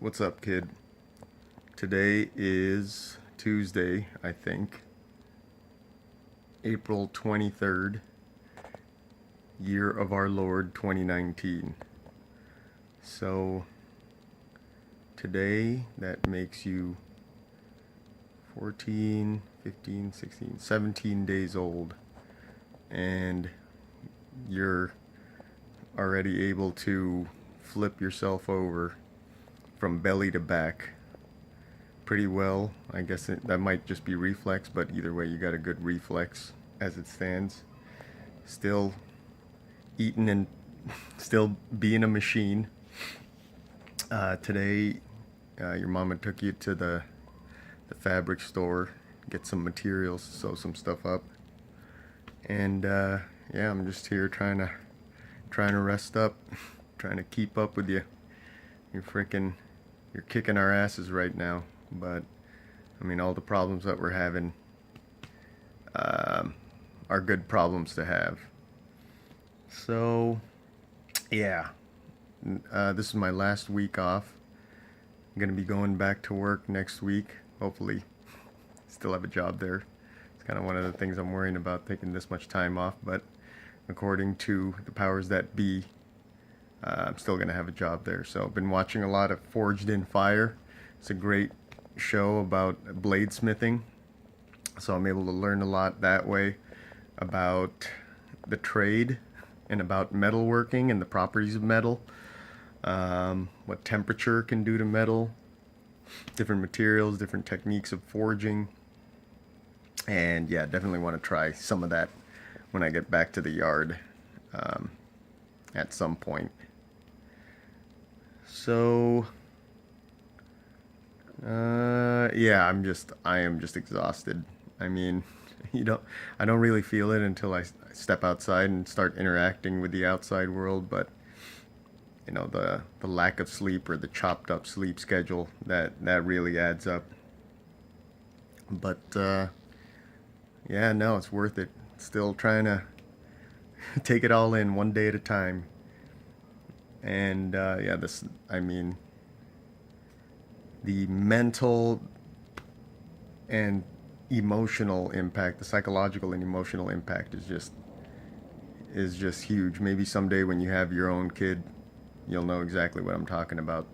What's up, kid? Today is Tuesday, I think, April 23rd, year of our Lord 2019. So, today, that makes you 14, 15, 16, 17 days old, and you're already able to flip yourself over from belly to back pretty well. I guess that might just be reflex, but either way, you got a good reflex as it stands. Still eating and still being a machine. Today, your mama took you to the fabric store, get some materials, sew some stuff up, and yeah, I'm just here trying to rest up, trying to keep up with you. You're kicking our asses right now, but I mean, all the problems that we're having are good problems to have. So, yeah, this is my last week off. I'm gonna be going back to work next week. Hopefully, still have a job there. It's kind of one of the things I'm worrying about, taking this much time off. But according to the powers that be, I'm still gonna have a job there. So I've been watching a lot of Forged in Fire. It's a great show about bladesmithing. So I'm able to learn a lot that way about the trade and about metalworking and the properties of metal, what temperature can do to metal, different materials, different techniques of forging. And yeah, definitely want to try some of that when I get back to the yard at some point. So yeah, I am just exhausted. I mean, I don't really feel it until I step outside and start interacting with the outside world, but the lack of sleep or the chopped up sleep schedule, that really adds up. But yeah, no, it's worth it. Still trying to take it all in one day at a time. And yeah, I mean, the mental and emotional impact, the psychological and emotional impact is just huge. Maybe someday when you have your own kid, you'll know exactly what I'm talking about.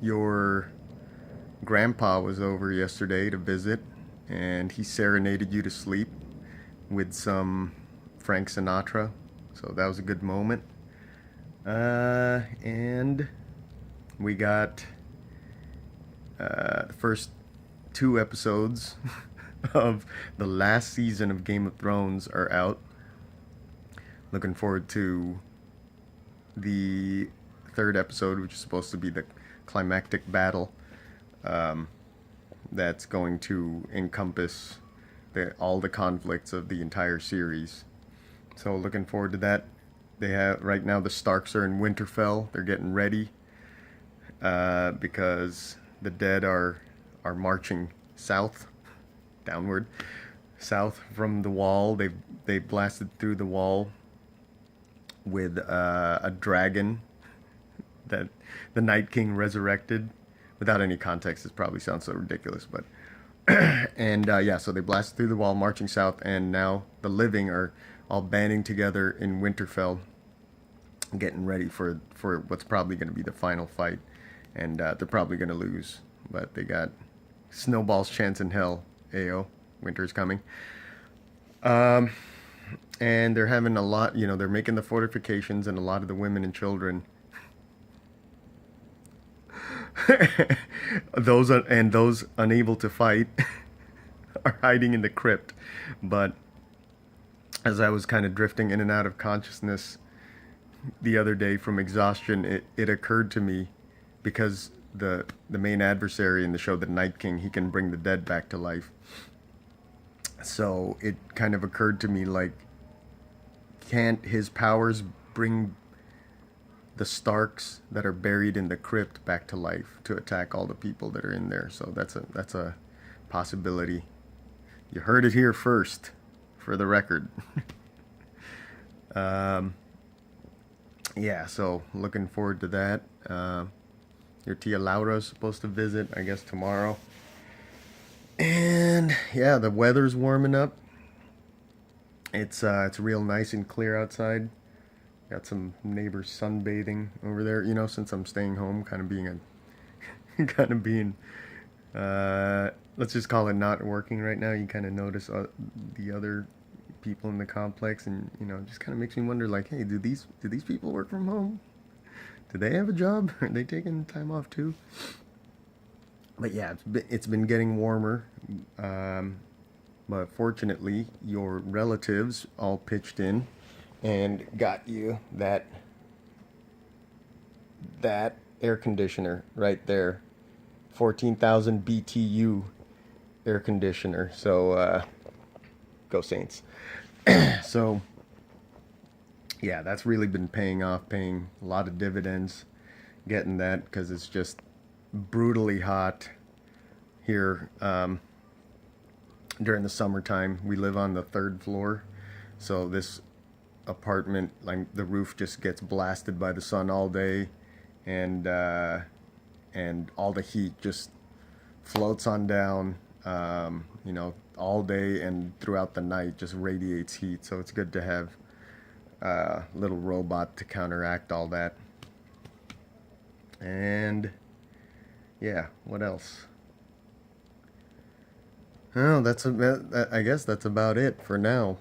Your grandpa was over yesterday to visit, and he serenaded you to sleep with some Frank Sinatra. So that was a good moment. And we got the first two episodes of the last season of Game of Thrones are out. Looking forward to the third episode, which is supposed to be the climactic battle that's going to encompass all the conflicts of the entire series. So looking forward to that. They have right now, the Starks are in Winterfell. They're getting ready because the dead are marching downward, south from the wall. They blasted through the wall with a dragon that the Night King resurrected. Without any context, it probably sounds so ridiculous, but and yeah, so they blasted through the wall, marching south, and now the living are all banding together in Winterfell, getting ready for what's probably going to be the final fight, and they're probably going to lose, but they got snowball's chance in hell. Ayo, winter's coming. And they're having a lot, they're making the fortifications, and a lot of the women and children, those unable to fight, are hiding in the crypt. But as I was kind of drifting in and out of consciousness the other day from exhaustion, it occurred to me, because the main adversary in the show, the Night King, he can bring the dead back to life. So it kind of occurred to me, like, can't his powers bring the Starks that are buried in the crypt back to life to attack all the people that are in there? So that's a possibility. You heard it here first, for the record. yeah, so looking forward to that. Your tia Laura's supposed to visit, I guess, tomorrow. And yeah, the weather's warming up. It's real nice and clear outside. Got some neighbors sunbathing over there. You know, since I'm staying home, kind of being kind of being, let's just call it not working right now. You kind of notice the other people in the complex, and you know, it just kind of makes me wonder, like, hey, do these people work from home? Do they have a job? Are they taking time off too? But yeah, it's been getting warmer. Um, but fortunately, your relatives all pitched in and got you that air conditioner right there, 14,000 BTU air conditioner. So go Saints. So yeah, that's really been paying off, paying a lot of dividends, getting that because it's just brutally hot here during the summertime. We live on the third floor, so this apartment, like the roof just gets blasted by the sun all day, and all the heat just floats on down, you know, all day and throughout the night, just radiates heat. So it's good to have a little robot to counteract all that. And yeah, what else? Oh, I guess that's about it for now.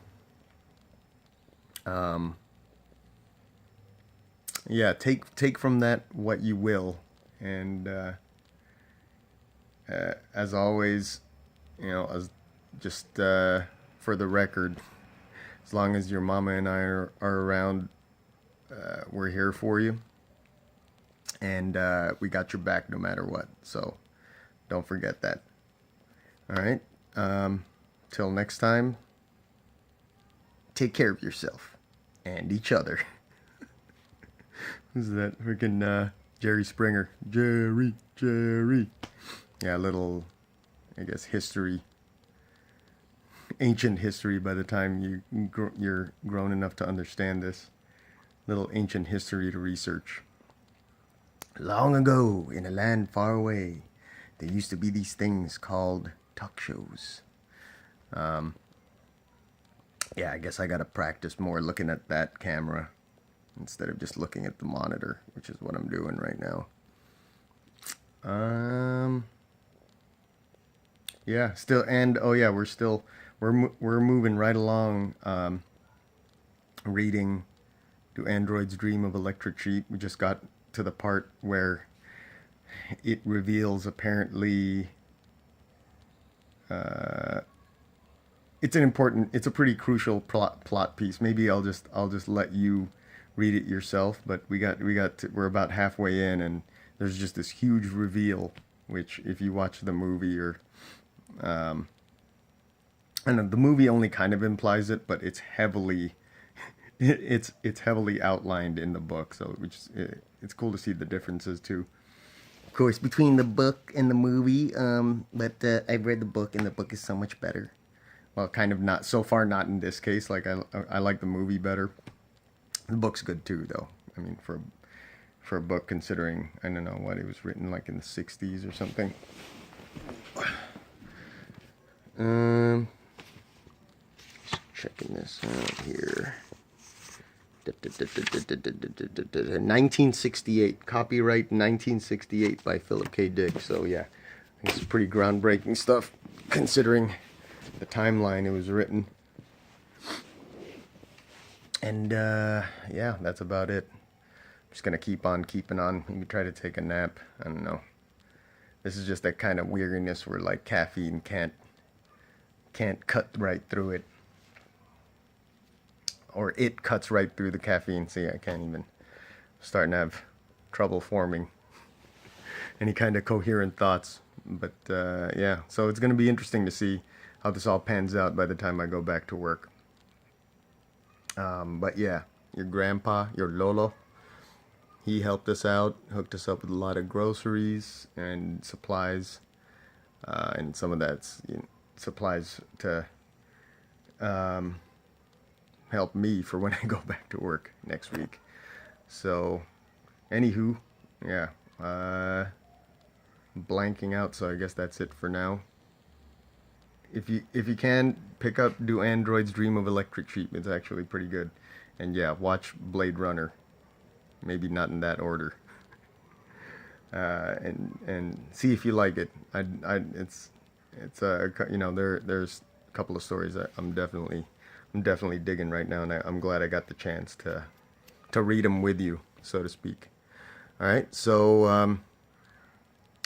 Um, yeah, take from that what you will, and as always, you know, as just for the record, as long as your mama and I are around, we're here for you, and we got your back no matter what. So don't forget that. All right. Till next time, take care of yourself and each other. Who's that? Freaking Jerry Springer. Jerry. Yeah, little, I guess, history, ancient history by the time you're grown enough to understand this. Little ancient history to research. Long ago, in a land far away, there used to be these things called talk shows. Yeah, I guess I gotta practice more looking at that camera instead of just looking at the monitor, which is what I'm doing right now. Yeah, still, and oh yeah, we're moving right along. Reading "Do Androids Dream of Electric Sheep?" We just got to the part where it reveals apparently it's a pretty crucial plot piece. Maybe I'll just let you read it yourself. But we're about halfway in, and there's just this huge reveal, which if you watch the movie or I know the movie only kind of implies it, but it's heavily it's heavily outlined in the book. So it's cool to see the differences too. Of course, between the book and the movie, but I've read the book, and the book is so much better. Well, kind of not so far, not in this case. Like I like the movie better. The book's good too, though. I mean, for a book, considering I don't know what it was written like in the '60s or something. Um, just checking this out here. 1968, copyright 1968 by Philip K. Dick. So yeah, this is pretty groundbreaking stuff considering the timeline it was written. And yeah, that's about it. I'm just gonna keep on keeping on. Maybe try to take a nap. I don't know. This is just that kind of weariness where like caffeine can't cut right through it, or it cuts right through the caffeine. See, I can't even. Starting to have trouble forming any kind of coherent thoughts. But yeah, so it's gonna be interesting to see how this all pans out by the time I go back to work. But yeah, your grandpa, your Lolo, he helped us out, hooked us up with a lot of groceries and supplies, and some of that's supplies to help me for when I go back to work next week. So, anywho, yeah, blanking out. So I guess that's it for now. If you can pick up, do Android's Dream of Electric Sheep. It's actually pretty good. And yeah, watch Blade Runner. Maybe not in that order. And see if you like it. It's there's a couple of stories that I'm definitely digging right now, and I'm glad I got the chance to read them with you, so to speak. All right, so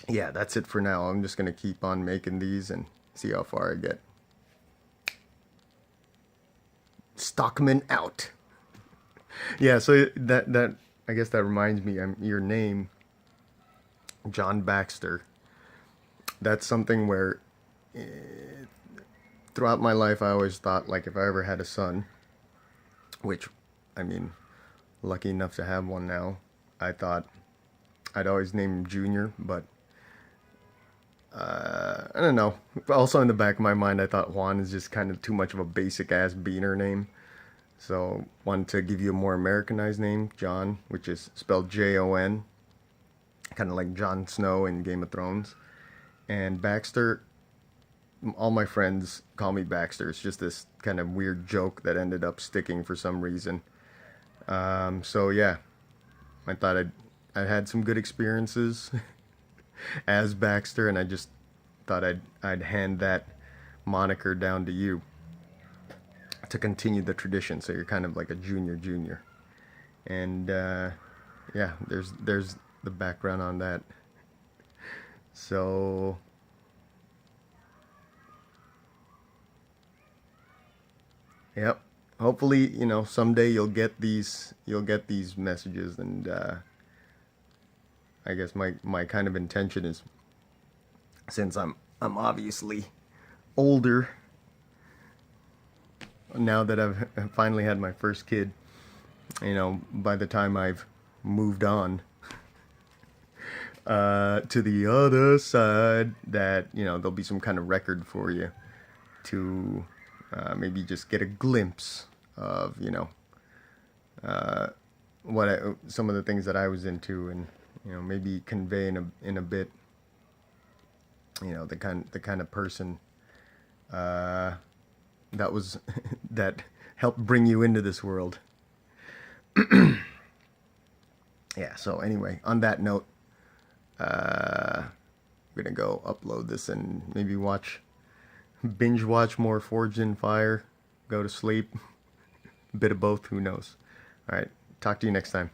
yeah, that's it for now. I'm just gonna keep on making these and see how far I get. Stockman out. Yeah, so that I guess that reminds me. Your name, John Baxter. That's something where throughout my life I always thought like if I ever had a son, which I mean, lucky enough to have one now, I thought I'd always name him Junior, but I don't know. Also in the back of my mind, I thought Juan is just kind of too much of a basic ass beaner name. So wanted to give you a more Americanized name, John, which is spelled Jon, kind of like Jon Snow in Game of Thrones. And Baxter, all my friends call me Baxter. It's just this kind of weird joke that ended up sticking for some reason. So yeah, I thought I had some good experiences as Baxter, and I just thought I'd hand that moniker down to you to continue the tradition. So you're kind of like a junior, and yeah, there's the background on that. So yep. Hopefully, someday you'll get these messages, and I guess my kind of intention is, since I'm obviously older now that I've finally had my first kid, by the time I've moved on to the other side, that there'll be some kind of record for you to maybe just get a glimpse of some of the things that I was into, and maybe convey in a bit the kind of person that was that helped bring you into this world. Yeah. So anyway, on that note, I'm gonna go upload this and maybe binge watch more Forged in Fire, go to sleep, bit of both. Who knows? All right. Talk to you next time.